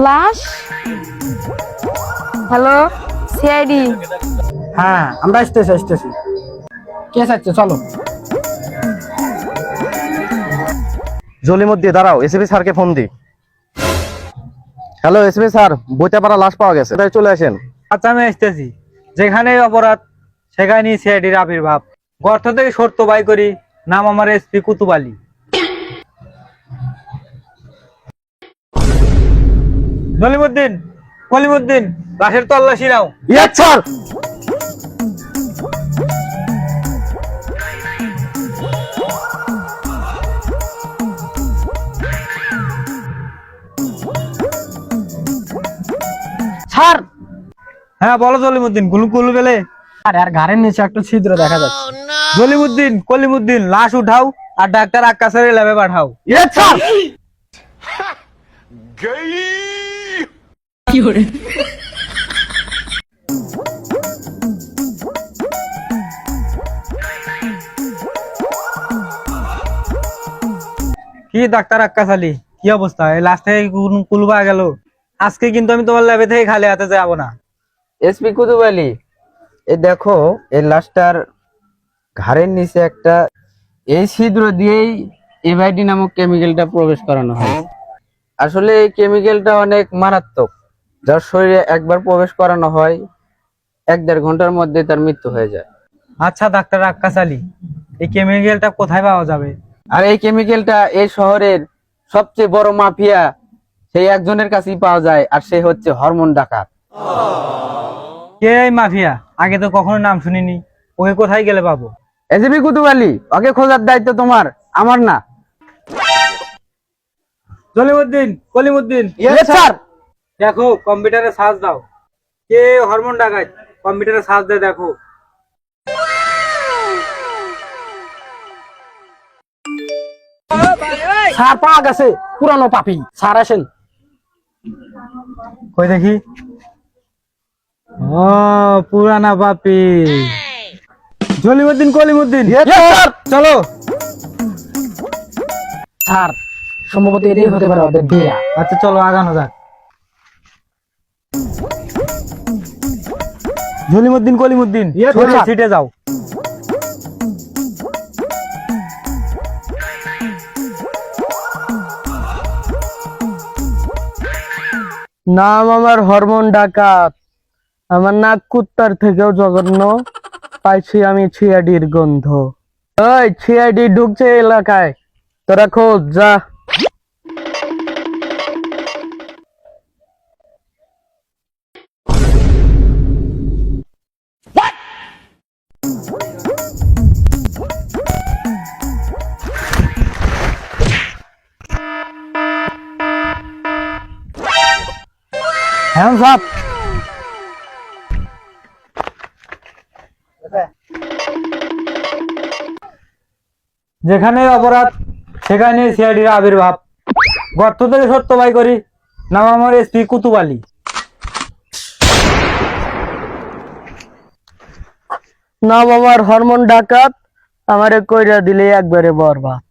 লাশ। Hello, CID. হ্যাঁ, আমরা আসতেছি। কেস আছে, চলো। জলিমুদ্দি দাঁড়াও, এসিপি স্যারকে ফোন দি। হ্যালো এসিপি স্যার, বইতাপাড়া লাশ পাওয়া গেছে, তাই চলে আসেন। আচ্ছা, আমি আসতেছি। যেখানেই অপরাধ সেখানেই সিআইডির আবির্ভাব। গর্ত থেকে সত্য বাই করি, নাম আমার এসপি কুতুব আলী। জলিমুদ্দিন, কলিমুদ্দিন, লাশের তল্লাশি নাও। Yes sir. স্যার। হ্যাঁ বলো জলিমুদ্দিন, গুলু গুলু বেলে। আর ঘাড়ের নিচে একটা ছিদ্র দেখা যাচ্ছে। জলিমুদ্দিন, কলিমুদ্দিন, লাশ উঠাও আর ডাক্তার আক্কাসের ল্যাবে পাঠাও। Yes sir. কি ডাক্তার আক্কাস আলী, কি অবস্থা? এই লাশ থেকে কুলু পাওয়া গেল। আজকে কিন্তু আমি তোমার ল্যাবে থেকে খালি হাতে যাবো না। এসপি কুতুব আলী, এই দেখো, এই লাশটার ঘাড়ের নিচে একটা, এই ছিদ্র দিয়েই এভাইডি নামক কেমিক্যালটা প্রবেশ করানো হয়। আসলে এই কেমিক্যালটা অনেক মারাত্মক, যার শরীরে একবার প্রবেশ করানো হয় 1-1.5 ঘন্টার মধ্যে তার মৃত্যু হয়ে যায়। আচ্ছা ডাক্তার আক্কাস আলী, এই কেমিক্যালটা কোথায় পাওয়া যাবে? আর এই কেমিক্যালটা এই শহরের সবচেয়ে বড় মাফিয়া, সেই একজনের কাছেই পাওয়া যায়, আর সে হচ্ছে হরমোন ডাকাত। কে এই মাফিয়া? আগে তো কখনো নাম শুনিনি। ওকে কোথায় গেলে পাবো? এসপি কুতুব আলী, ওকে খোঁজার দায়িত্ব তোমার, আমার না। জলিমুদ্দিন, কলিমুদ্দিন, ইয়েস স্যার। দেখো কম্পিউটারে সার্চ দাও। কে হরমোন ডাকাত? কম্পিউটারে সার্চ দিয়ে দেখো। স্যার পাওয়া গেছে, পুরানো পাপি। স্যার আসেন। কই দেখি। ও পুরানা পাপি। জলিমুদ্দিন, কলিমুদ্দিন, চলো। স্যার, সম্ভবত এটাই হতে পারে ওদের বিয়া। আচ্ছা চলো, আগানো যাক। জলিমুদ্দিন, কলিমুদ্দিন, সোজা সিটে যাও। নাম আমার হরমোন ডাকাত। আমার নাক কুত্তার থেকেও জঘন্য। পাইছি আমি ছিয়াডির গন্ধ। ওই ছিয়াডি ঢুকছে এলাকায়, তোরা খোঁজ যা। Hands up. যেখানে অপরাধ সেখানে সিআইডির আবির্ভাব। গর্ত থেকে সত্য বাই করি, নাম আমার এসপি কুতুব আলী। নাম আমার হরমোন ডাকাত। আমারে কইরা দিলে একবারে বরবাদ।